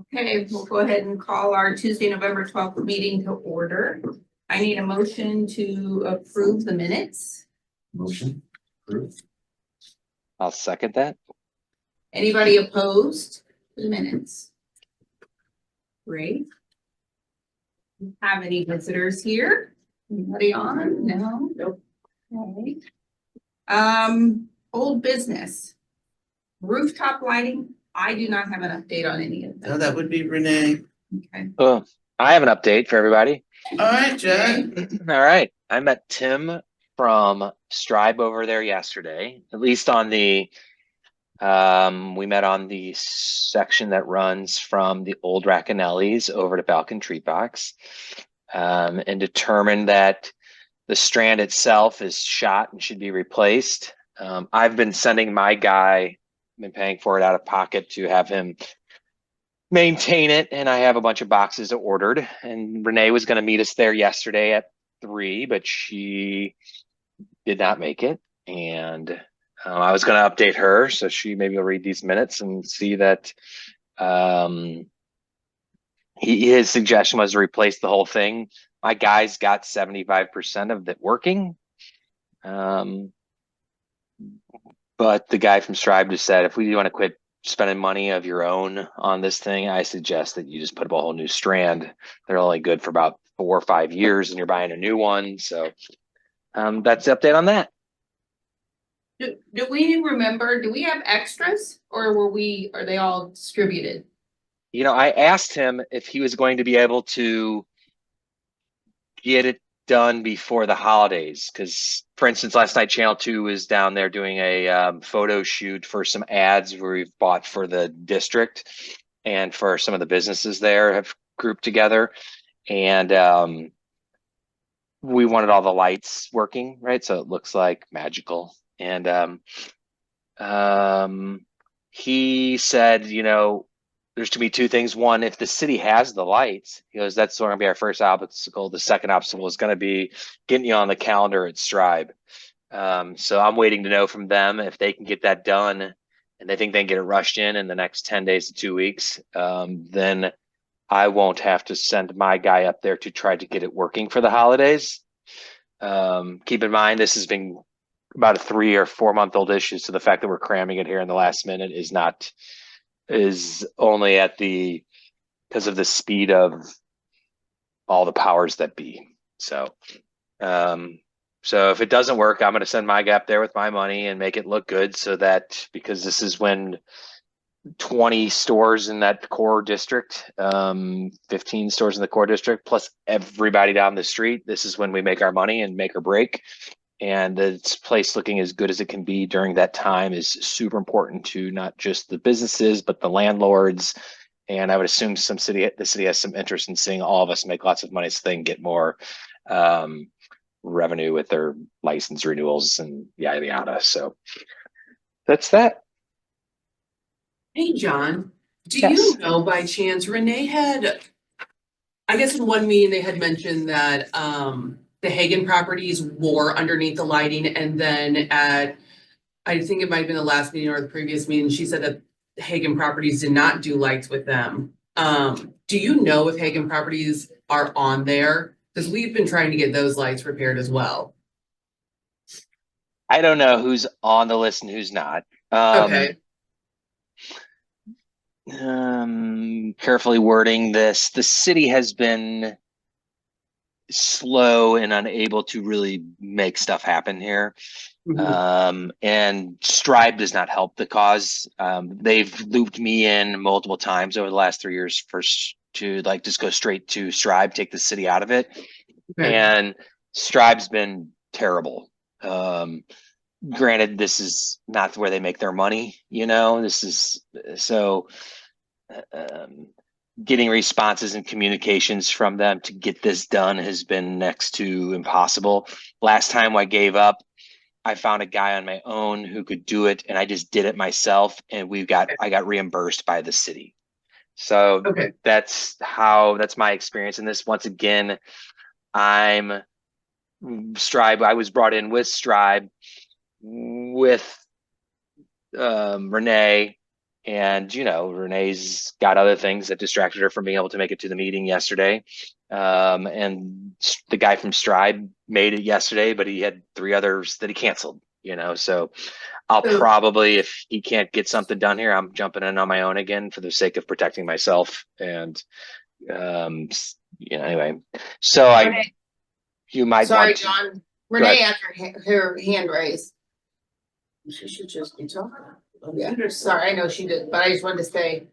Okay, we'll go ahead and call our Tuesday, November 12th meeting to order. I need a motion to approve the minutes. Motion approved. I'll second that. Anybody opposed to the minutes? Great. Have any visitors here? Anybody on? No? Nope. Okay. Old business. Rooftop lighting. I do not have an update on any of No, them. that would be Renee. Okay. Oh, I have an update for everybody. All right, Jen. All right. I met Tim from Stribe over there yesterday, at least on the, we met on the section that runs from the old Racanellis over to Falcon Tree Box, and determined that the strand itself is shot and should be replaced. I've been sending my guy, been paying for it out of pocket to have him maintain it, and I have a bunch of boxes ordered, and Renee was going to meet us there yesterday at 3, but she did not make it, and I was going to update her, so she maybe will read these minutes and see that his suggestion was to replace the whole thing. My guy's got 75% of it working, but the guy from Stribe just said, if we want to quit spending money of your own on this thing, I suggest that you just put up a whole new strand. They're only good for about 4 or 5 years and you're buying a new one. So that's the update on that. Do we remember, do we have extras or are they all distributed? You know, I asked him if he was going to be able to get it done before the holidays, because for instance, last night Channel 2 was down there doing a photo shoot for some ads where we've bought for the district and for some of the businesses there have grouped together, and we wanted all the lights working, right? So it looks like magical. And he said, you know, there's to be 2 things. One, if the city has the lights, he goes, that's going to be our first obstacle. The second obstacle is going to be getting you on the calendar at Stribe. So I'm waiting to know from them if they can get that done, and they think they can get it rushed in the next 10 days to 2 weeks. Then I won't have to send my guy up there to try to get it working for the holidays. Keep in mind, this has been about a 3 or 4 month old issue. So the fact that we're cramming it here in the last minute is only at because of the speed of all the powers that be. So if it doesn't work, I'm going to send my guy up there with my money and make it look good, so that, because this is when 20 stores in that core district, 15 stores in the core district, plus everybody down the street, this is when we make our money and make or break. And this place looking as good as it can be during that time is super important to not just the businesses, but the landlords. And I would assume the city has some interest in seeing all of us make lots of money so they can get more revenue with their license renewals and yada yada. So that's that. Hey, John, do Yes. you know by chance Renee I guess in one meeting they had mentioned that the Hagen properties wore underneath the lighting, and then I think it might have been the last meeting or the previous meeting, she said that Hagen properties did not do lights with them. Do you know if Hagen properties are on there? Because we've been trying to get those lights repaired as well. I don't know who's on the list and who's not. Okay. Carefully wording this. The city has been slow and unable to really make stuff happen here. And Stribe does not help the cause. They've looped me in multiple times over the last 3 years to like just go straight to Stribe, take the city out of it. Okay. And Stribe's been terrible. Granted, this is not where they make their money, you know, this is so getting responses and communications from them to get this done has been next to impossible. Last time I gave up, I found a guy on my own who could do it, and I just did it myself, and I got reimbursed by the city. So Okay. that's my experience in this. Once again, I'm Stribe. I was brought in with Stribe with Renee And, Renee's got other things that distracted her from being able to make it to the meeting yesterday. And the guy from Stripe made it yesterday, but he had 3 others that he canceled, so I'll So- probably, if he can't get something done here, I'm jumping in on my own again for the sake of protecting myself. And, anyway, so Renee, you might sorry, want to. John. Renee had her hand raised. She should just be talking. Yeah, sorry, I know she did, but I just wanted to say.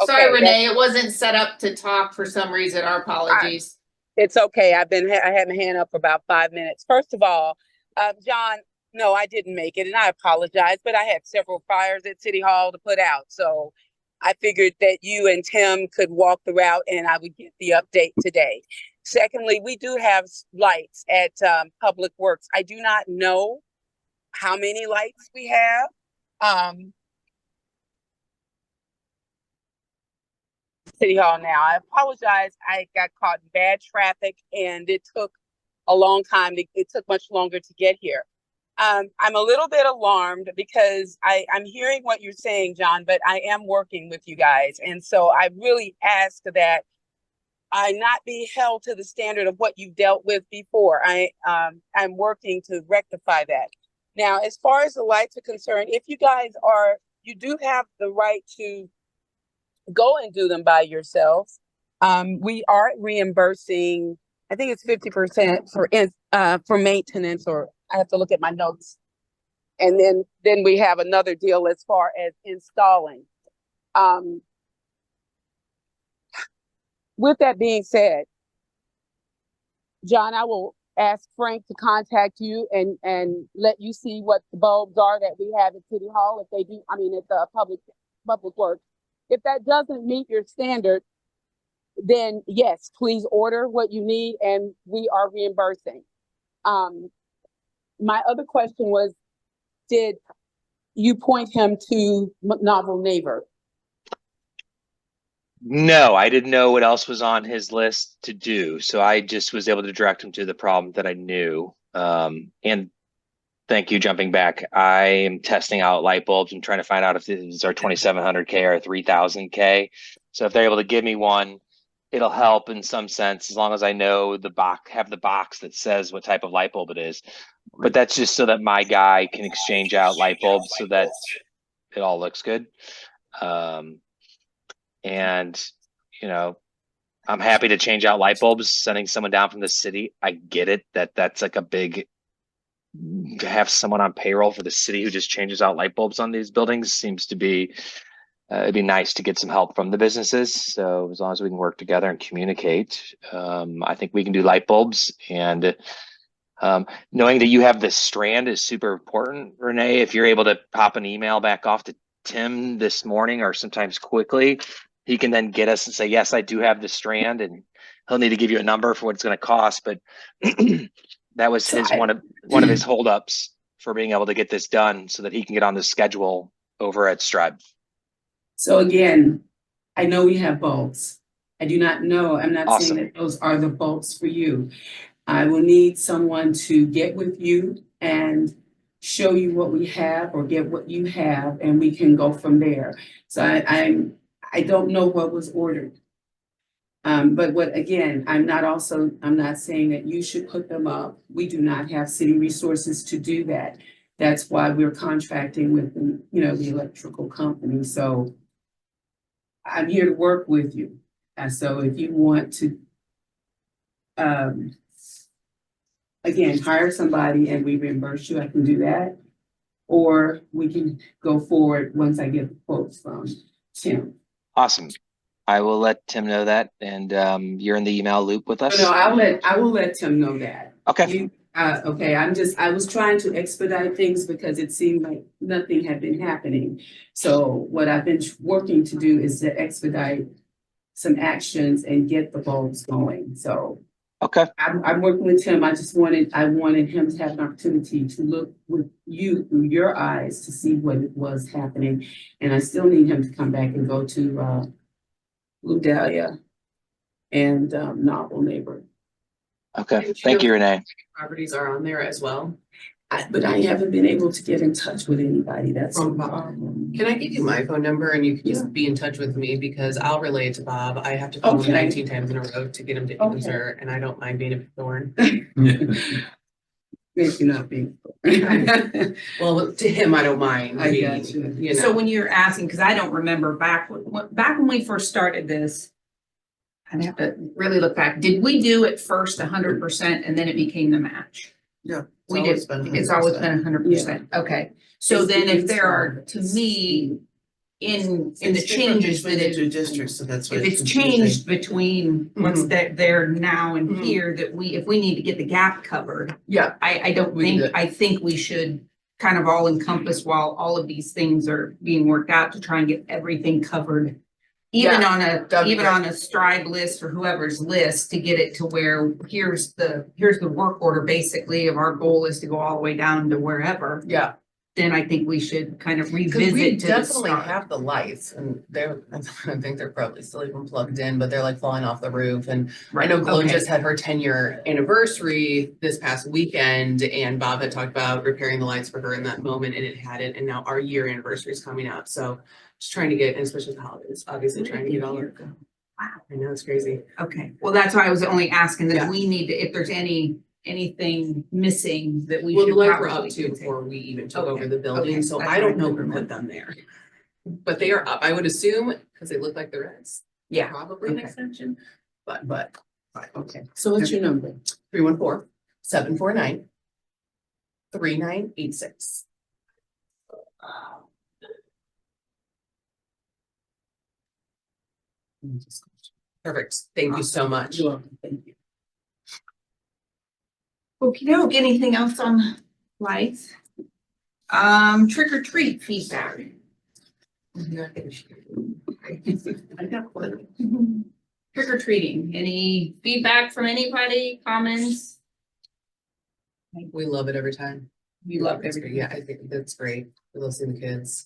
Sorry, Okay, Renee, it wasn't set up to talk for some reason. Our apologies. It's okay. I had my hand up for about 5 minutes. First of all, John, no, I didn't make it, and I apologize, but I had several fires at City Hall to put out. So I figured that you and Tim could walk the route and I would get the update today. Secondly, we do have lights at Public Works. I do not know how many lights we have. City Hall now. I apologize. I got caught in bad traffic and it took a long time. It took much longer to get here. I'm a little bit alarmed because I'm hearing what you're saying, John, but I am working with you guys. And so I really ask that I not be held to the standard of what you've dealt with before. I'm working to rectify that. Now, as far as the lights are concerned, if you guys you do have the right to go and do them by yourselves. We are reimbursing, I think it's 50% for maintenance, or I have to look at my notes. And then we have another deal as far as installing. With that being said, John, I will ask Frank to contact you and let you see what the bulbs are that we have at City Hall. If they do, I mean, at the Public Works. If that doesn't meet your standard, then yes, please order what you need and we are reimbursing. My other question was, did you point him to Novel Neighbor? No, I didn't know what else was on his list to do. So I just was able to direct him to the problem that I knew. And thank you, jumping back. I am testing out light bulbs and trying to find out if these are 2700K or 3000K. So if they're able to give me one, it'll help in some sense, as long as I know have the box that says what type of light bulb it is. But that's just so that my guy can exchange out light bulbs so that it all looks good. And, I'm happy to change out light bulbs, sending someone down from the city. I get it that's like a big, to have someone on payroll for the city who just changes out light bulbs on these buildings seems to be, it'd be nice to get some help from the businesses. So as long as we can work together and communicate, I think we can do light bulbs. And knowing that you have this strand is super important, Renee. If you're able to pop an email back off to Tim this morning or sometimes quickly, he can then get us and say, yes, I do have the strand, and he'll need to give you a number for what it's going to cost. But that was one of his holdups for being able to get this done so that he can get on the schedule over at Stripe. So again, I know we have bulbs. I do not know, I'm not Awesome. saying that those are the bulbs for you. I will need someone to get with you and show you what we have or get what you have, and we can go from there. So I don't know what was ordered. But I'm not saying that you should put them up. We do not have city resources to do that. That's why we're contracting with the electrical company. So I'm here to work with you. And so if you want to, again, hire somebody and we reimburse you, I can do that. Or we can go forward once I get the quotes from Tim. Awesome. I will let Tim know that, and you're in the email loop with us. No, I will let Tim know that. Okay. Okay, I was trying to expedite things because it seemed like nothing had been happening. So what I've been working to do is to expedite some actions and get the bulbs going. So Okay. I'm working with Tim. I wanted him to have an opportunity to look with you through your eyes to see what was happening. And I still need him to come back and go to Blue Dahlia and Novel Neighbor. Okay, thank you, Renee. Properties are on there as well. But I haven't been able to get in touch with anybody. That's the From Bob. problem. Can I give you my phone number and you can just be in touch with me because I'll relay it to Bob. I have to call him Okay. 19 times in a row to get him to Okay. answer, and I don't mind being a thorn. Maybe not being. Well, to him, I don't mind. I being, got you. You So know, when you're asking, because I don't remember back when we first started this, I'd have to really look back. Did we do it first 100% and then it became the match? Yeah. We did. It's always been 100%. Okay. So It's then the if there are, install. to me, in the It's different changes between that the two it, districts, so that's why if it's confusing. changed between what's there now and Mhm. here, that if we need to get the gap covered, yeah, I don't We can think, do it. I think we should kind of all encompass while all of these things are being worked out to try and get everything covered. Even that'd be even great. on a Strive list or whoever's list, to get it to where here's the work order basically of our goal is to go all the way down to wherever. yeah. Then I think we should kind of Because revisit we to the definitely start. have the lights and they're, I think they're probably still even plugged in, but they're like falling off the roof. And I know Glow Okay. just had her 10-year anniversary this past weekend and Bob had talked about repairing the lights for her in that moment and it hadn't. And now our year anniversary is coming up. So just trying to get, and especially the holidays, obviously trying to get all of it. Wow. I know it's crazy. Okay, well, that's why I was only asking that Yeah. we need to, if there's anything missing that we Well, should the lights were probably up too do. before we even took Okay, over the building, okay, so that's I don't what I know who couldn't put them there. But they are up, I would assume, because they look like the reds. Yeah, Probably an okay. extension, but Okay, so what's your number? 314-749-3986. Perfect, thank you so much. You're welcome. Thank you. Okey-doke, anything else on lights? Trick or treat feedback. I got one. Trick or treating, any feedback from anybody, comments? We love it every time. You love It's everything. great. Yeah, I think that's great. We love seeing the kids.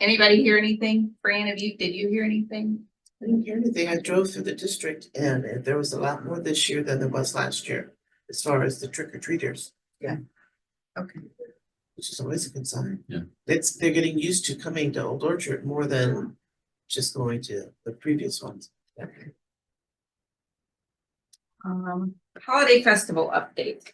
Anybody hear anything? Fran, did you hear anything? I didn't hear anything. I drove through the district and there was a lot more this year than there was last year, as far as the trick or treaters, Okay. which is always a good sign. Yeah. They're getting used to coming to Old Orchard more than just going to the previous ones. Holiday festival update.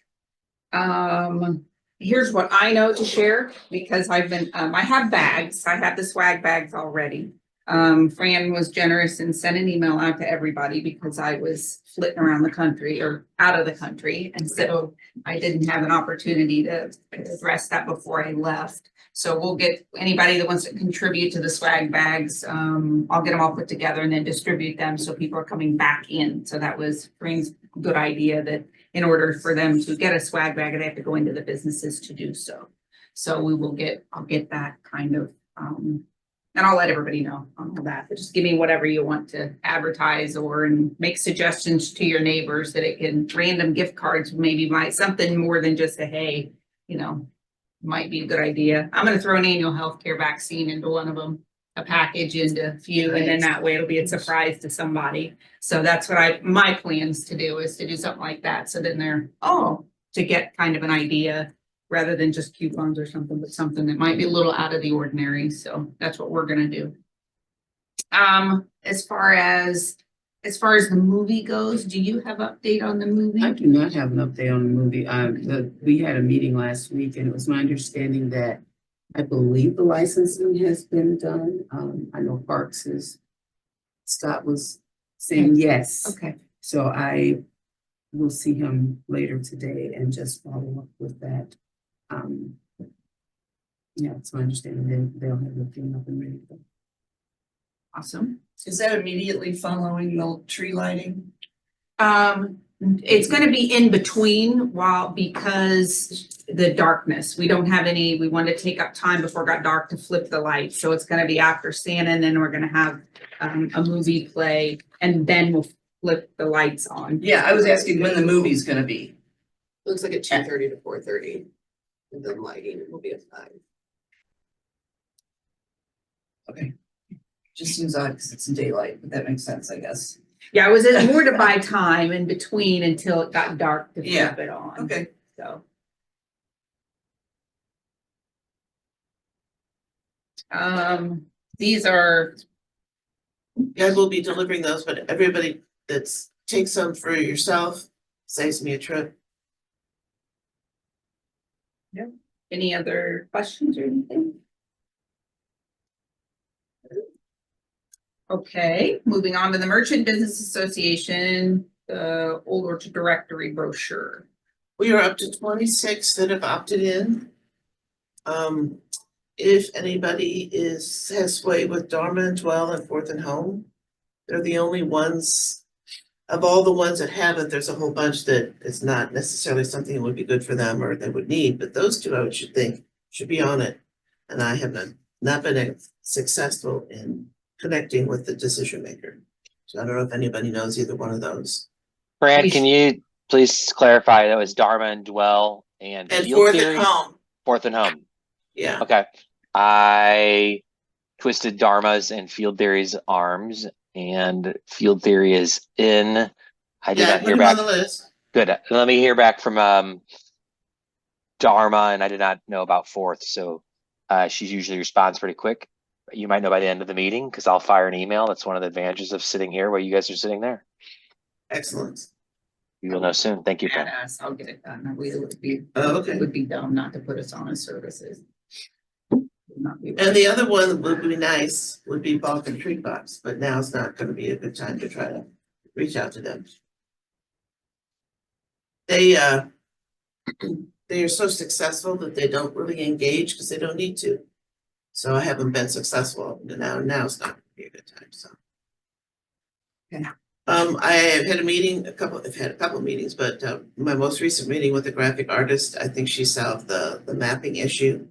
Here's what I know to share because I've been, I have bags. I have the swag bags already. Fran was generous and sent an email out to everybody because I was flitting around the country or out of the country. And so I didn't have an opportunity to address that before I left. So we'll get anybody that wants to contribute to the swag bags. I'll get them all put together and then distribute them so people are coming back in. So that was Fran's good idea that in order for them to get a swag bag, they have to go into the businesses to do so. So I'll get that kind of, and I'll let everybody know on all that, but just give me whatever you want to advertise or and make suggestions to your neighbors that it can, random gift cards, maybe something more than just a, hey, might be a good idea. I'm gonna throw an annual healthcare vaccine into one of them, a package into a few, and then that way it'll be a surprise to somebody. So that's what my plans to do is to do something like that. So then they're, to get kind of an idea rather than just coupons or something, but something that might be a little out of the ordinary. So that's what we're gonna do. As far as the movie goes, do you have update on the movie? I do not have an update on the movie. We had a meeting last week and it was my understanding that I believe the licensing has been done. I know Scott was saying yes. Okay, So I will see him later today and just follow up with that. Yeah, it's my understanding they'll have everything up and ready to go. awesome. Is that immediately following the tree lighting? It's gonna be in between because the darkness, we don't have any, we wanted to take up time before it got dark to flip the lights. So it's gonna be after Santa and then we're gonna have a movie play and then we'll flip the lights on. Yeah, I was asking when the movie's gonna be. Looks like at 2:30 to 4:30. And then lighting will be at 5. Just seems odd because it's in daylight, but that makes sense, I guess. Yeah, it was more to buy time in between until it got dark to flip Yeah. it on. Okay. So. These are, Yeah, we'll be delivering those, but everybody that's take some for yourself saves me a trip. any other questions or anything? Okay, moving on to the Merchant Business Association, the Old Orchard Directory brochure. We are up to 26 that have opted in. If anybody has sway with Dharma and Dwell and Fourth and Home, they're the only ones, of all the ones that haven't, there's a whole bunch that is not necessarily something that would be good for them or they would need, but those two I should think should be on it. And I have not been successful in connecting with the decision maker. So I don't know if anybody knows either one of those. Brad, can you please clarify that was Dharma and Dwell and And Field Fourth Theory? and Home, Fourth and Home. yeah. Okay. I twisted Dharma's and Field Theory's arms, and Field Theory is in. I did Yeah, I not put hear him back. on the list. Good. Let me hear back from Dharma, and I did not know about Fourth, so she usually responds pretty quick. You might know by the end of the meeting because I'll fire an email. That's one of the advantages of sitting here while you guys are sitting there. Excellent. You'll know soon. Thank you, Brad. Badass, I'll get it done. We would be, Oh, it okay. would be dumb not to put us on as services. Would not be And the other one that would be nice would be Balkan Tree Box, but now it's not gonna be a good time to try to reach out to them. They are so successful that they don't really engage because they don't need to. So I haven't been successful, now's not gonna be a good time, so. Okay. I have had I've had a couple of meetings, but my most recent meeting with the graphic artist, I think she solved the mapping issue.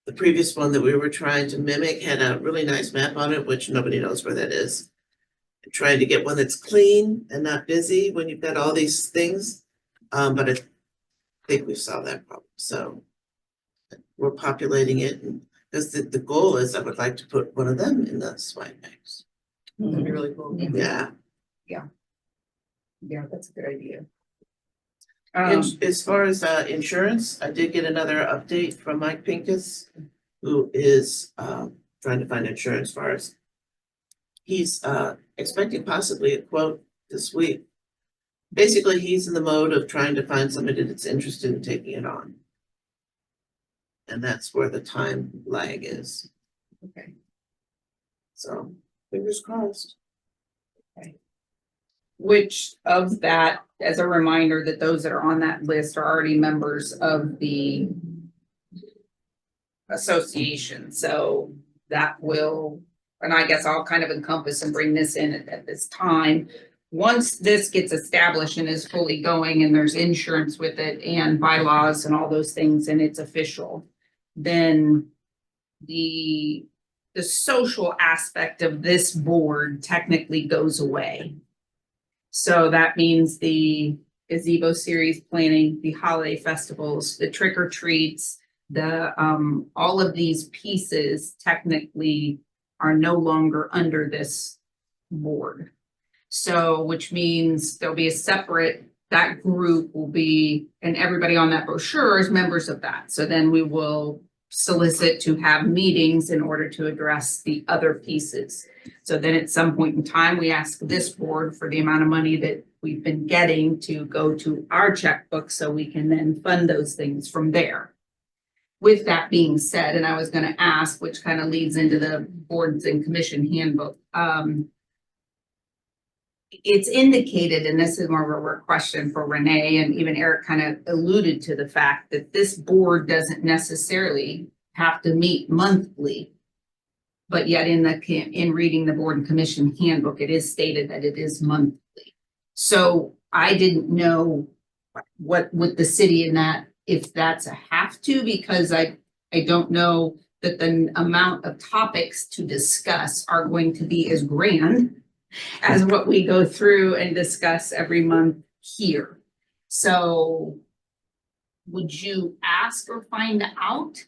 The previous one that we were trying to mimic had a really nice map on it, which nobody knows where that is. I'm trying to get one that's clean and not busy when you've got all these things. But I think we've solved that problem, so we're populating it, and because the goal is I would like to put one of them in the swag bags. That'd be really cool. Yeah. Yeah, that's a good idea. As far as insurance, I did get another update from Mike Pincus, who is trying to find insurance for us. He's expecting possibly a quote this week. Basically, he's in the mode of trying to find somebody that's interested in taking it on. And that's where the time lag is. Okay. So fingers crossed. Which of that, as a reminder that those that are on that list are already members of the association, so that will, and I guess I'll kind of encompass and bring this in at this time. Once this gets established and is fully going and there's insurance with it and bylaws and all those things and it's official, then the social aspect of this board technically goes away. So that means the gazebo series planning, the holiday festivals, the trick or treats, the all of these pieces technically are no longer under this board. So, which means there'll be a separate, that group will be, and everybody on that brochure is members of that. So then we will solicit to have meetings in order to address the other pieces. So then at some point in time, we ask this board for the amount of money that we've been getting to go to our checkbook so we can then fund those things from there. With that being said, and I was going to ask, which kind of leads into the boards and commission handbook. It's indicated, and this is more of a work question for Renee, and even Eric kind of alluded to the fact that this board doesn't necessarily have to meet monthly. But yet in reading the board and commission handbook, it is stated that it is monthly. So I didn't know what with the city in that, if that's a have to, because I don't know that the amount of topics to discuss are going to be as grand as what we go through and discuss every month here. So would you ask or find out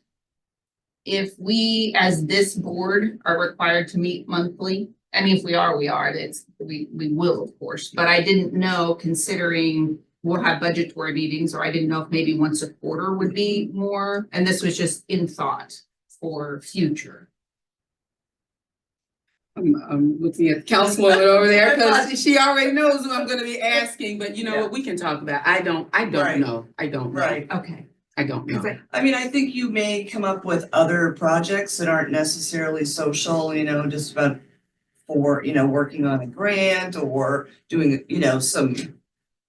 if we, as this board, are required to meet monthly I mean, if we are, we are, we will, of course, but I didn't know, considering we'll have budgetary meetings, or I didn't know if maybe once a quarter would be more, and this was just in thought for future. I'm looking at the councilwoman over there, because she already knows what I'm gonna be asking, but you know what, we can talk about, I don't Right. know, I don't know. Right. Okay. I don't know. I mean, I think you may come up with other projects that aren't necessarily social, you know, just about for, you know, working on a grant or doing, you know, some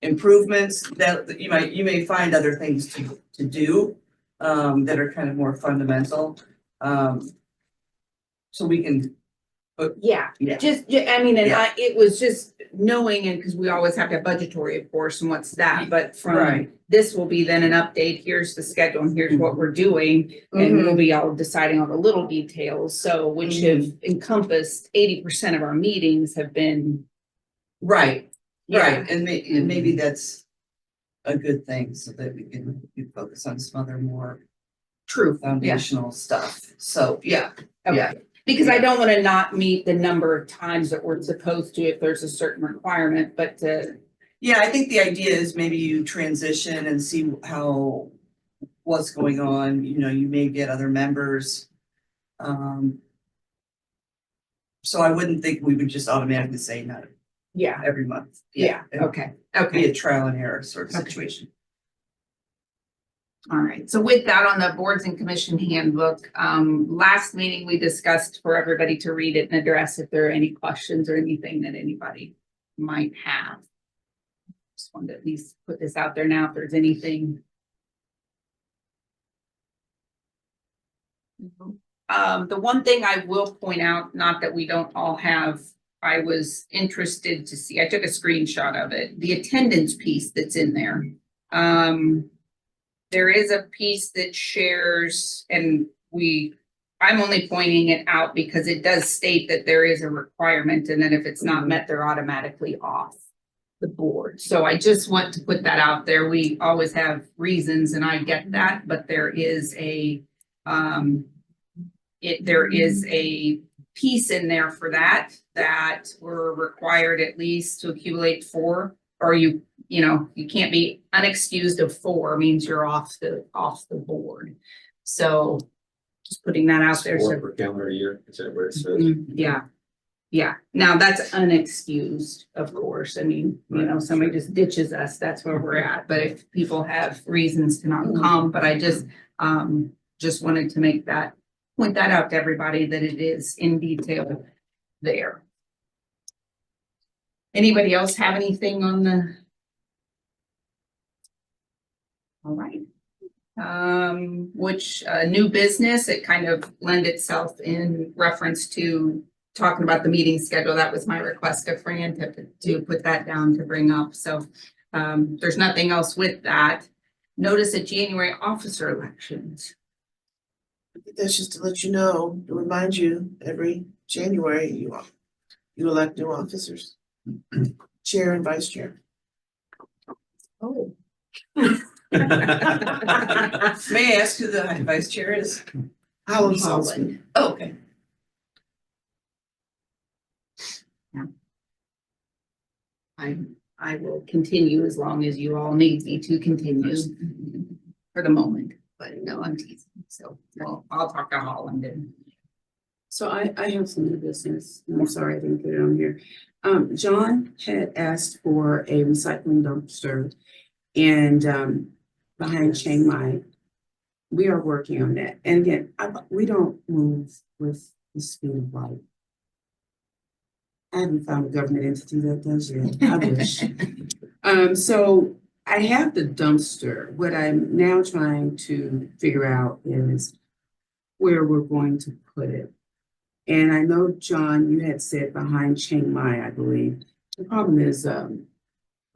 improvements that you may find other things to do that are kind of more fundamental. So we can, Yeah, yeah. I mean, and Yeah. it was just knowing, and because we always have to have budgetary, of course, and what's that, but from Right. this will be then an update, here's the schedule, and here's what we're doing, and we'll be all deciding all the little details, so which have encompassed 80% of our meetings have been. Right, Yeah. right, and maybe that's a good thing so that we can focus on some other more True. foundational stuff. So, yeah, yeah. Okay, because I don't want to not meet the number of times that we're supposed to if there's a certain requirement, but Yeah, I think the idea is maybe you transition and see how, what's going on, you know, you may get other members. So I wouldn't think we would just automatically say no yeah, every month. yeah, It'd okay, be okay. a trial and error sort of Okay. situation. All right, so with that, on the boards and commission handbook, last meeting, we discussed for everybody to read it and address if there are any questions or anything that anybody might have. Just wanted to at least put this out there now, if there's anything. The one thing I will point out, not that we don't all have, I was interested to see, I took a screenshot of it, the attendance piece that's in there. There is a piece that shares, and I'm only pointing it out because it does state that there is a requirement, and then if it's not met, they're automatically off the board. So I just want to put that out there. We always have reasons, and I get that, but there is a piece in there for that we're required at least to accumulate 4, or you can't be unexcused of 4 means you're off the board. So just putting that out there. Or per calendar year, is that what it says? Yeah. Yeah. Now that's unexcused, of course. I mean, somebody just ditches us, that's where we're at. But if people have reasons to not come, but I just wanted to point that out to everybody that it is in detail there. Anybody else have anything on the? All right. Which new business, it kind of lend itself in reference to talking about the meeting schedule. That was my request to Fran to put that down to bring up. So there's nothing else with that. Notice of January officer elections. I think that's just to let you know, to remind you, every January, you elect new officers. Chair and vice chair. Oh. May I ask who the vice chair is? Holland. Oh, okay. I will continue as long as you all need me to continue for the moment, but no, I'm teasing. So I'll talk to Holland and. So I have some new business, and I'm sorry I didn't put it on here. John had asked for a recycling dumpster and behind Chiang Mai. We are working on that. And again, we don't move with the speed of light. I haven't found a government entity that does yet. I wish. So I have the dumpster. What I'm now trying to figure out is where we're going to put it. And I know, John, you had said behind Chiang Mai, I believe. The problem is we're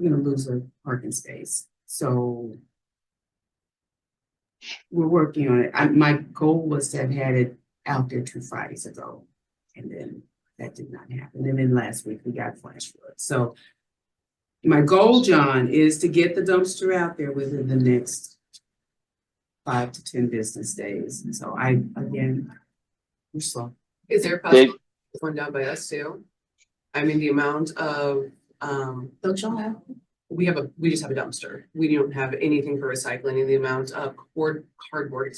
gonna lose a parking space. So we're working on it. My goal was to have had it out there 2 Fridays ago. And then that did not happen. And then last week we got flash flood. So my goal, John, is to get the dumpster out there within the next 5 to 10 business days. And so we're slow. Is there a possible one down by us too? I mean, the amount of, Don't y'all have? we just have a dumpster. We don't have anything for recycling, and the amount of cardboard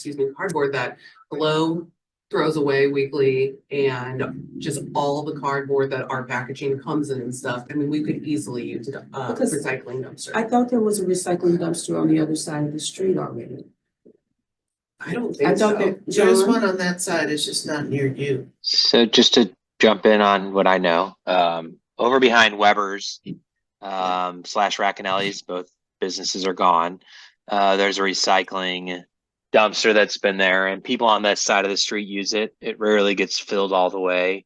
that Glow throws away weekly, and just all the cardboard that our packaging comes in and stuff. I mean, we could easily use a Because recycling dumpster. I thought there was a recycling dumpster on the other side of the street already. I don't I think so. thought that, There's John, one on that side, it's just not near you. So just to jump in on what I know, over behind Weber's, slash Racanelli's, both businesses are gone. There's a recycling dumpster that's been there, and people on that side of the street use it. It rarely gets filled all the way.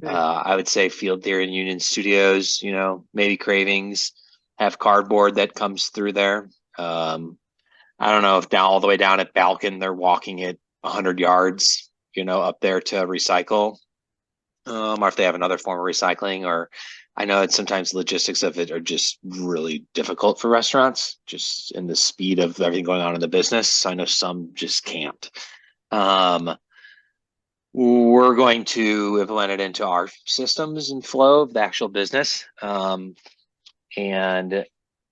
I would say Field Theory and Union Studios, maybe Cravings have cardboard that comes through there. I don't know if down all the way down at Balkan, they're walking it 100 yards, up there to recycle. Or if they have another form of recycling, or I know that sometimes logistics of it are just really difficult for restaurants, just in the speed of everything going on in the business. I know some just can't. We're going to implement it into our systems and flow of the actual business. And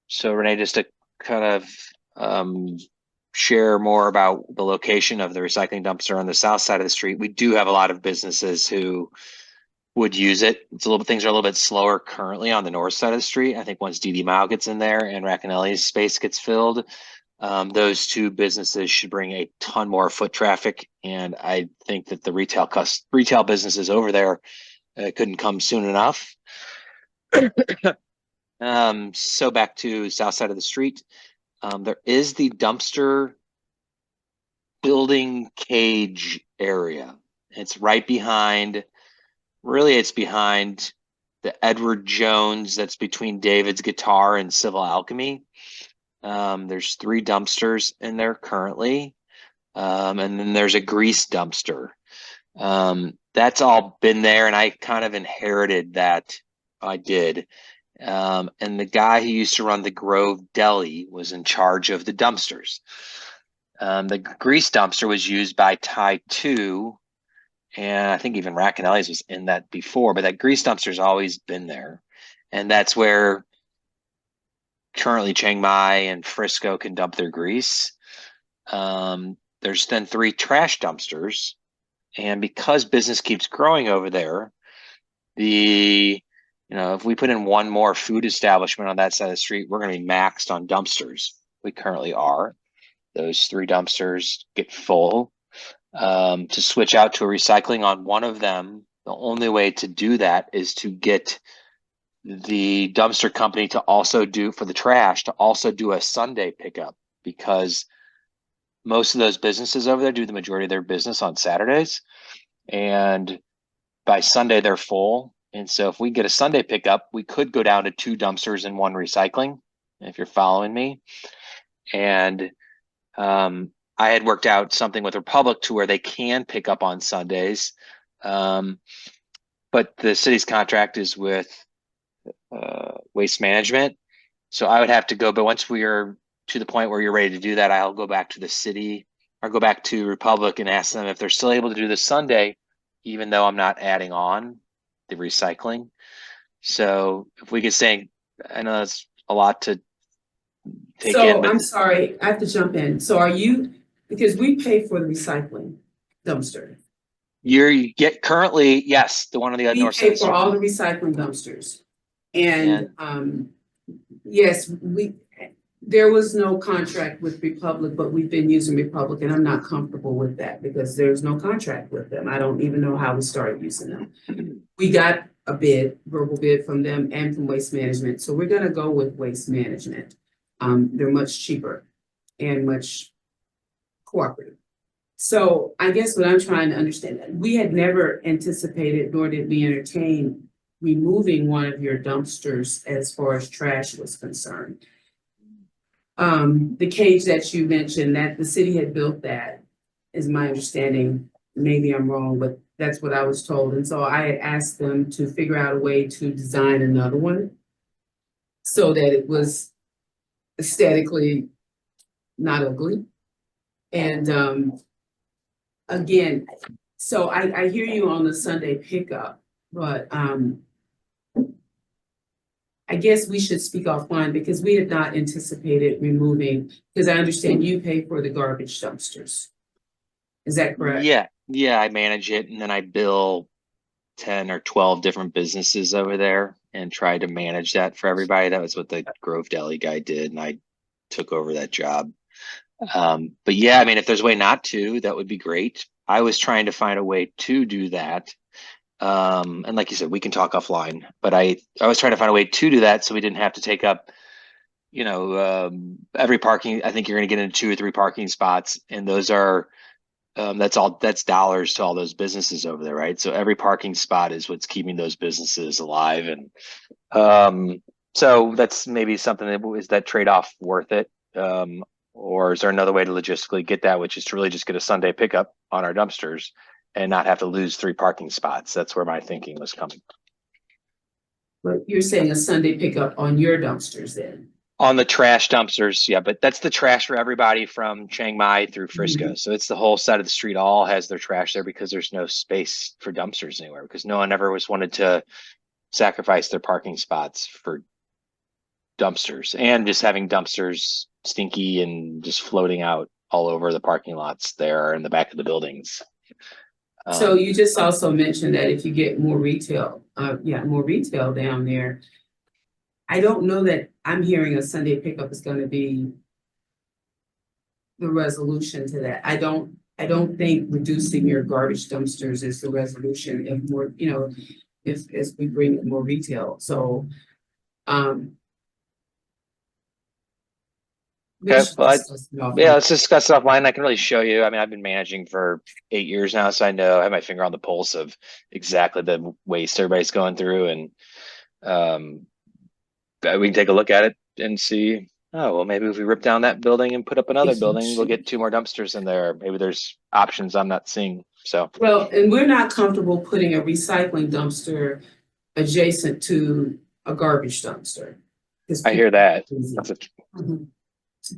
so Renee, just to kind of share more about the location of the recycling dumpster on the south side of the street, we do have a lot of businesses who would use it. Things are a little bit slower currently on the north side of the street. I think once DD Mile gets in there and Racanelli's space gets filled, those two businesses should bring a ton more foot traffic. And I think that the retail businesses over there couldn't come soon enough. So back to south side of the street, there is the dumpster building cage area. It's right behind. Really, it's behind the Edward Jones that's between David's Guitar and Civil Alchemy. There's 3 dumpsters in there currently. And then there's a grease dumpster. That's all been there, and I kind of inherited that. I did. And the guy who used to run the Grove Deli was in charge of the dumpsters. The grease dumpster was used by Thai 2. And I think even Racanelli's was in that before, but that grease dumpster's always been there. And that's where currently Chiang Mai and Frisco can dump their grease. There's then 3 trash dumpsters. And because business keeps growing over there, if we put in one more food establishment on that side of the street, we're going to be maxed on dumpsters. We currently are. Those 3 dumpsters get full. To switch out to a recycling on one of them, the only way to do that is to get the dumpster company to also do a Sunday pickup, because most of those businesses over there do the majority of their business on Saturdays, and by Sunday they're full. And so if we get a Sunday pickup, we could go down to 2 dumpsters and 1 recycling, if you're following me. And I had worked out something with Republic to where they can pick up on Sundays. But the city's contract is with Waste Management. So I would have to go, but once we are to the point where you're ready to do that, I'll go back to the city or go back to Republic and ask them if they're still able to do the Sunday, even though I'm not adding on the recycling. So if we could say, I know that's a lot to take in, but I'm sorry, I have to jump in. So are you, because we pay for the recycling dumpster. you get currently, yes, the one on the We north pay side. for all the recycling dumpsters. And, yes, there was no contract with Republic, but we've been using Republic, and I'm not comfortable with that because there's no contract with them. I don't even know how we started using them. We got a verbal bid from them and from Waste Management. So we're gonna go with Waste Management. They're much cheaper and much cooperative. So I guess what I'm trying to understand, we had never anticipated, nor did we entertain removing one of your dumpsters as far as trash was concerned. The cage that you mentioned, that the city had built, that is my understanding. Maybe I'm wrong, but that's what I was told. And so I asked them to figure out a way to design another one so that it was aesthetically not ugly. And again, so I hear you on the Sunday pickup, but I guess we should speak offline because we had not anticipated removing, because I understand you pay for the garbage dumpsters. Is that correct? Yeah, I manage it and then I bill 10 or 12 different businesses over there and try to manage that for everybody. That was what the Grove Deli guy did, and I took over that job. But yeah, I mean, if there's a way not to, that would be great. I was trying to find a way to do that. And like you said, we can talk offline, but I was trying to find a way to do that so we didn't have to take up, every parking. I think you're going to get into 2 or 3 parking spots, and those are that's dollars to all those businesses over there, right? So every parking spot is what's keeping those businesses alive. And so that's maybe something that is that trade-off worth it? Or is there another way to logistically get that, which is to really just get a Sunday pickup on our dumpsters and not have to lose 3 parking spots? That's where my thinking was coming. But you're saying a Sunday pickup on your dumpsters then? On the trash dumpsters, yeah, but that's the trash for everybody from Chiang Mai through Frisco. So it's the whole side of the street all has their trash there because there's no space for dumpsters anywhere because no one ever wanted to sacrifice their parking spots for dumpsters, and just having dumpsters stinky and just floating out all over the parking lots there in the back of the buildings. So you just also mentioned that if you get more retail down there. I don't know that I'm hearing a Sunday pickup is gonna be the resolution to that. I don't think reducing your garbage dumpsters is the resolution if more, if as we bring in more retail, so. Okay, well, let's discuss it offline. I can really show you. I mean, I've been managing for 8 years now, so I know I have my finger on the pulse of exactly the waste everybody's going through, and we can take a look at it and see. Oh, well, maybe if we rip down that building and put up another building, we'll get 2 more dumpsters in there. Maybe there's options I'm not seeing. So Well, and we're not comfortable putting a recycling dumpster adjacent to a garbage dumpster. I hear that. Mhm.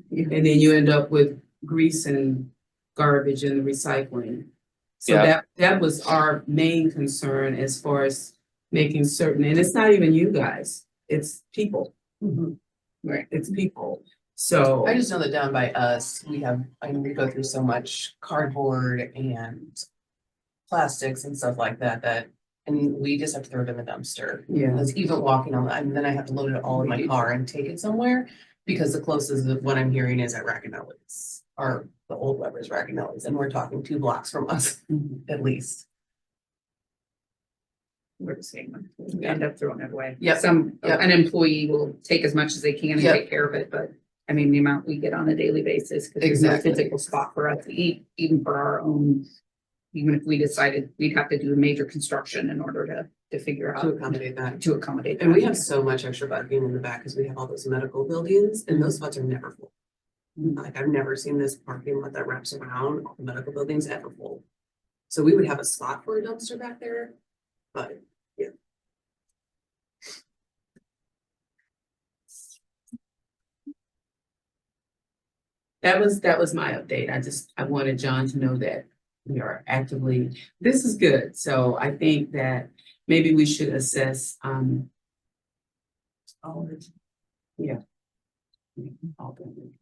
And then you end up with grease and garbage in the recycling. So Yeah. that was our main concern as far as making certain, and it's not even you guys, it's people. Right, it's people, so. I just know that down by us, we go through so much cardboard and plastics and stuff like that, and we just have to throw it in the dumpster. Yeah. Because even walking on, and then I have to load it all in my car and take it somewhere, because the closest of what I'm hearing is at Racanelli's, or the old Weber's Racanelli's, and we're talking 2 blocks from us, at least. We're the same one. We end up throwing it away. Yep. Yep. An employee will take as much as they can and Yep. take care of it, but I mean, the amount we get on a daily basis, because there's no Exactly. physical spot for us to eat, even for our own. Even if we decided we'd have to do a major construction in order to figure out. To accommodate that. To accommodate. And we that. have so much extra parking in the back because we have all those medical buildings, and those spots are never full. Like, I've never seen this parking lot that wraps around all the medical buildings ever full. So we would have a spot for a dumpster back there, but yeah. That was my update. I wanted John to know that we are actively, this is good. So I think that maybe we should assess, all of it. Yeah. All of it.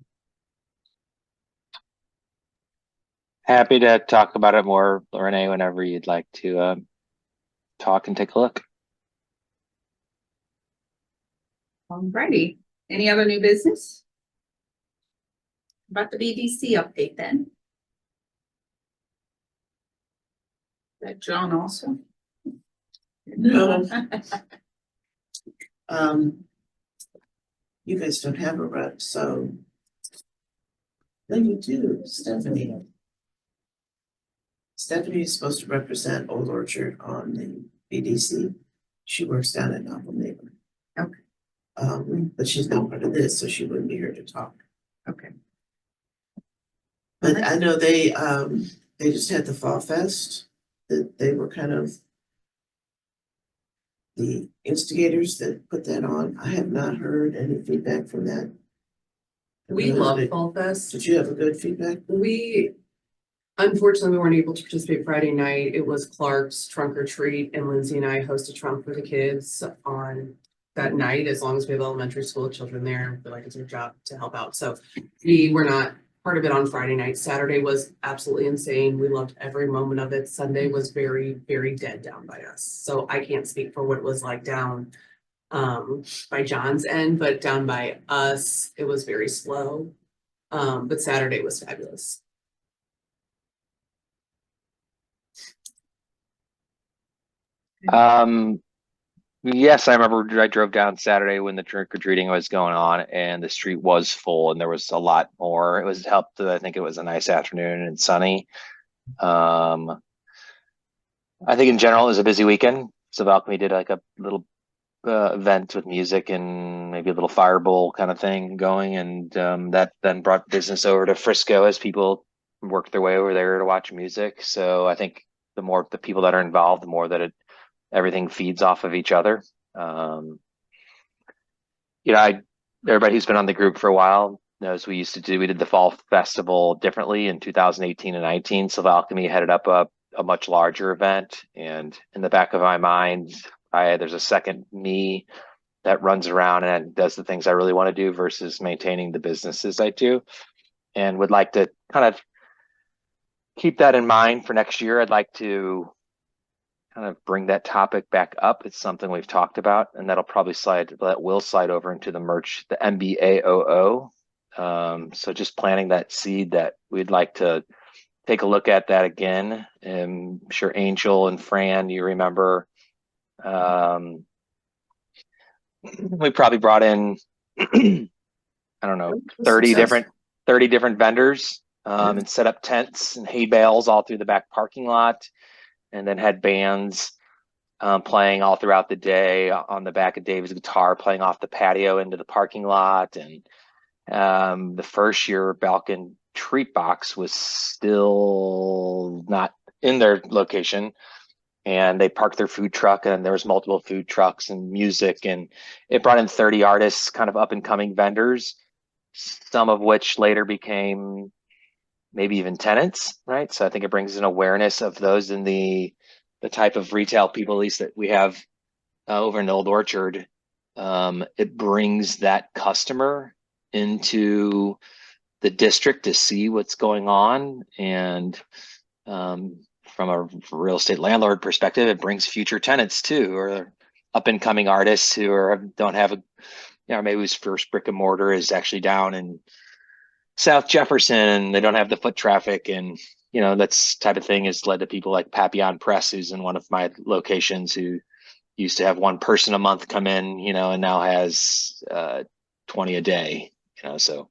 happy to talk about it more, Renee, whenever you'd like to talk and take a look. Alrighty, any other new business? About the BDC update then? That John also? No. You guys don't have a rep, so. No, you do, Stephanie. Stephanie is supposed to represent Old Orchard on the BDC. She works down at Novel Neighbor. Okay. But she's not part of this, so she wouldn't be here to talk. Okay. But I know they just had the Fall Fest, that they were kind of the instigators that put that on. I have not heard any feedback from that. We love Fall Fest. Did you have a good feedback? Unfortunately, we weren't able to participate Friday night. It was Clark's trunk or treat, and Lindsay and I hosted trunk for the kids on that night, as long as we have elementary school children there, I feel like it's our job to help out. So we were not part of it on Friday night. Saturday was absolutely insane. We loved every moment of it. Sunday was very, very dead down by us. So I can't speak for what it was like down by John's end, but down by us, it was very slow. But Saturday was fabulous. Yes, I remember I drove down Saturday when the trick or treating was going on and the street was full and there was a lot more. It was helped that I think it was a nice afternoon and sunny. I think in general it was a busy weekend. So Balcony did like a little event with music and maybe a little fire bowl kind of thing going, and that then brought business over to Frisco as people worked their way over there to watch music. So I think the more the people that are involved, the more that everything feeds off of each other. Everybody who's been on the group for a while knows we did the fall festival differently in 2018 and 19. So Alchemy headed up a much larger event, and in the back of my mind, there's a second me that runs around and does the things I really want to do versus maintaining the businesses I do, and would like to kind of keep that in mind for next year. I'd like to kind of bring that topic back up. It's something we've talked about, and that will slide over into the merch, the MBAOO. So just planting that seed that we'd like to take a look at that again. I'm sure Angel and Fran, you remember, we probably brought in, I don't know, 30 different vendors, and set up tents and hay bales all through the back parking lot, and then had bands playing all throughout the day on the back of David's guitar, playing off the patio into the parking lot. And the first year, Balkan Treat Box was still not in their location, and they parked their food truck, and there was multiple food trucks and music, and it brought in 30 artists, kind of up and coming vendors, some of which later became maybe even tenants, right? So I think it brings an awareness of those in the type of retail people, at least that we have over in Old Orchard. It brings that customer into the district to see what's going on, and from a real estate landlord perspective, it brings future tenants too, or up and coming artists who don't have maybe whose first brick and mortar is actually down in South Jefferson, and they don't have the foot traffic, and that's type of thing has led to people like Papillon Press, who's in one of my locations, who used to have one person a month come in, and now has 20 a day, so.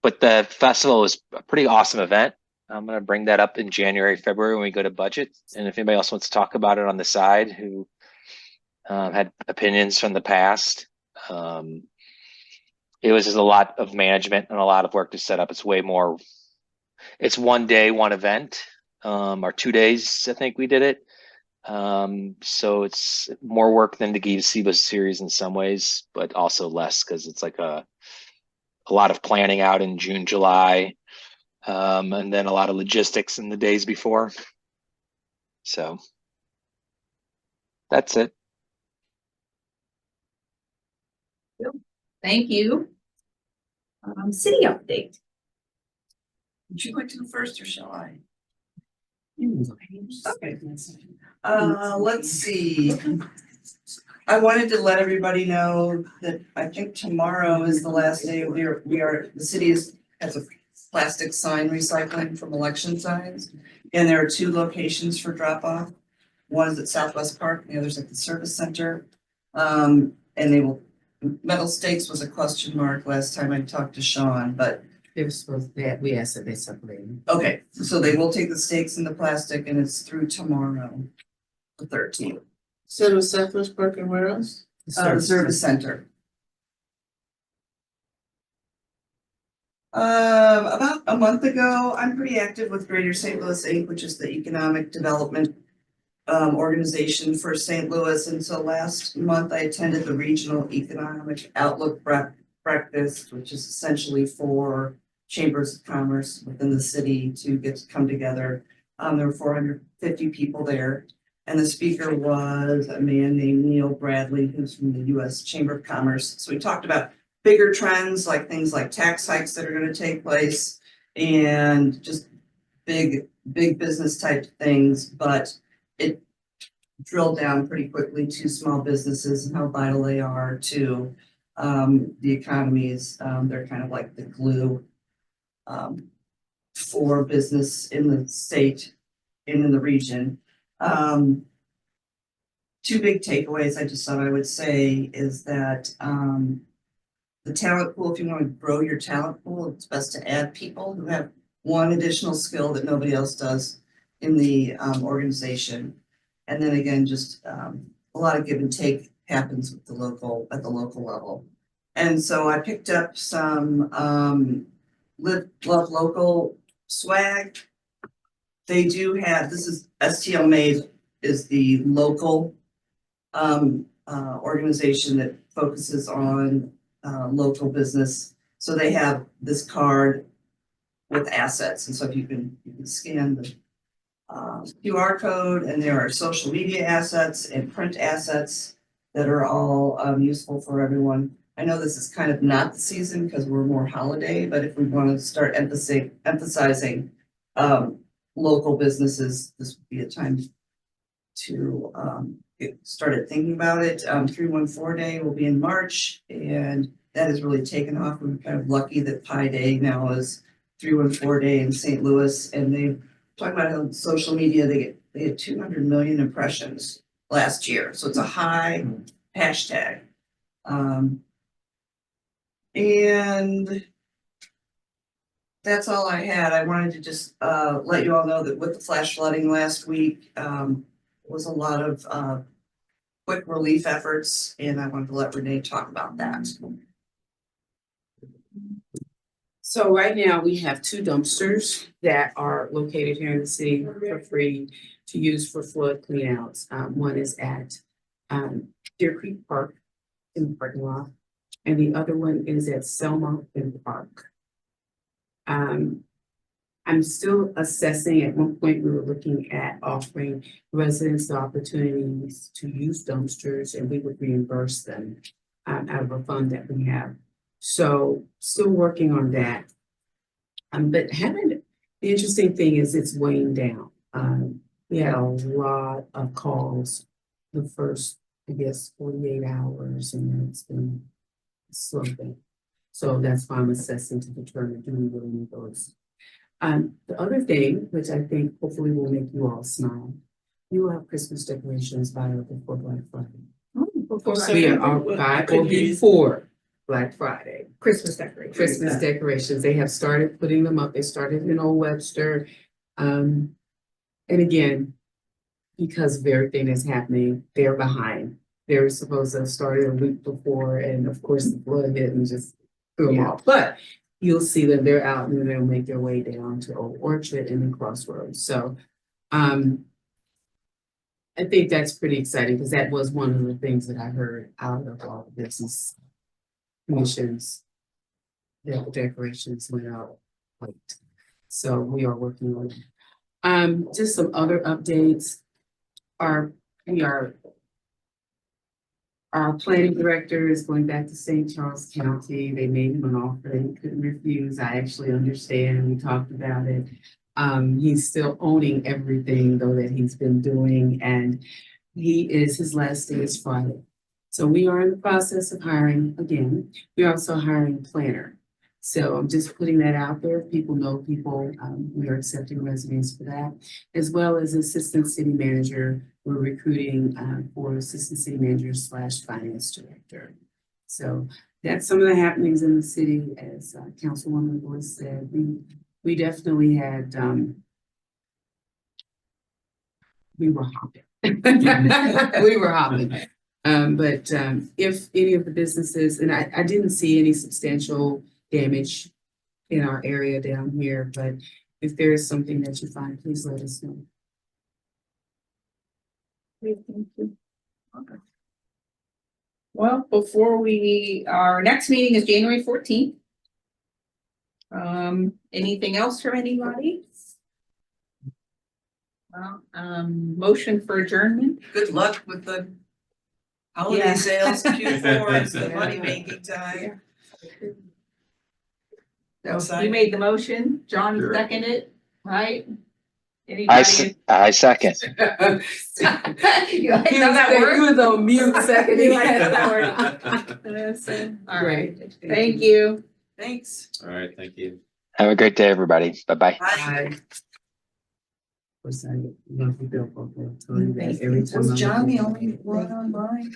But the festival was a pretty awesome event. I'm going to bring that up in January, February when we go to budget. And if anybody else wants to talk about it on the side who had opinions from the past, it was just a lot of management and a lot of work to set up. It's way more, it's one day, one event, or 2 days, I think we did it. So it's more work than the Givasiba series in some ways, but also less because it's like a lot of planning out in June, July, and then a lot of logistics in the days before. So that's it. Thank you. City update. Would you like to go first or shall I? Okay. Let's see. I wanted to let everybody know that I think tomorrow is the last day the city has a plastic sign recycling from election signs. And there are 2 locations for drop off. One is at Southwest Park, the other's at the service center. And metal stakes was a question mark last time I talked to Sean, but. They were supposed to, we asked if they separated. Okay, so they will take the stakes and the plastic, and it's through tomorrow, the 13th. So it was Southwest Park and where else? The service center. About a month ago, I'm pretty active with Greater St. Louis Inc., which is the economic development organization for St. Louis. And so last month I attended the Regional Economic Outlook Breakfast, which is essentially for chambers of commerce within the city to get to come together. There were 450 people there. And the speaker was a man named Neil Bradley, who's from the US Chamber of Commerce. So we talked about bigger trends, like things like tax hikes that are gonna take place and just big business type things, but it drilled down pretty quickly to small businesses and how vital they are to the economies. They're kind of like the glue for business in the state and in the region. Two big takeaways I just thought I would say is that the talent pool, if you want to grow your talent pool, it's best to add people who have one additional skill that nobody else does in the organization. And then again, just a lot of give and take happens with at the local level. And so I picked up some Live Love Local swag. They do have, this is STL Made is the local organization that focuses on local business. So they have this card with assets. And so if you can scan the QR code, and there are social media assets and print assets that are all useful for everyone. I know this is kind of not the season because we're more holiday, but if we want to start emphasizing local businesses, this would be a time to get started thinking about it. 314 Day will be in March, and that has really taken off. We're kind of lucky that Pi Day now is 314 Day in St. Louis, and they talk about how social media they had 200 million impressions last year, so it's a high hashtag. And that's all I had. I wanted to just let you all know that with the flash flooding last week, was a lot of quick relief efforts, and I wanted to let Renee talk about that. So right now we have 2 dumpsters that are located here in the city for free to use for flood cleanouts. One is at Deer Creek Park in the parking lot, and the other one is at Selma in the park. I'm still assessing. At one point, we were looking at offering residents the opportunities to use dumpsters, and we would reimburse them out of a fund that we have. So still working on that. But the interesting thing is it's weighing down. We had a lot of calls the first, 48 hours, and it's been slow thing. So that's why I'm assessing to determine do we really need those. The other thing, which I think hopefully will make you all smile, you will have Christmas decorations by or before Black Friday. Before Black Friday. Christmas decorations. Christmas decorations. They have started putting them up. They started in Old Webster. And again, because of everything that's happening, they're behind. They were supposed to have started a week before, and of course the flood hit and just threw them off. But you'll see that they're out, and then they'll make their way down to Old Orchard and then Crossroads. So I think that's pretty exciting because that was one of the things that I heard out of all the business commissions, that the decorations went out late. So we are working on it. Just some other updates. Our planning director is going back to St. Charles County. They made him an offer that he couldn't refuse. I actually understand. We talked about it. He's still owning everything though that he's been doing, and his last day is Friday. So we are in the process of hiring again. We're also hiring a planner. So I'm just putting that out there. If people know people, we are accepting resumes for that, as well as assistant city manager. We're recruiting for assistant city manager / finance director. So that's some of the happenings in the city. As Councilwoman Boyce said, we definitely had, we were hopping. We were hopping. But if any of the businesses, and I didn't see any substantial damage in our area down here, but if there is something that you find, please let us know. Thank you. Okay. Well, before our next meeting is January 14th. Anything else from anybody? Well, motion for adjournment? Good luck with the holiday Yeah. sales, Q4, it's the money making time. So you made the motion, John Sure. seconded, right? I, Anybody? I second. You like He that was, word? he was on mute second. You like that word? All right, Great. thank you. Thanks. All right, thank you. Have a great day, everybody. Bye-bye. Bye. Was every time Was I John look the at only it. one online?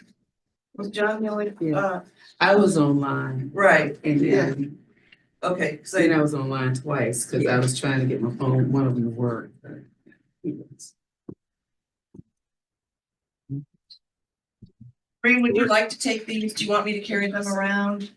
Was John the only, Yeah. I was online right, and then, okay, so then I was online twice because I was trying to get my phone, one of them to work. but he was- Bree, would you like to take these? Do you want me to carry them around?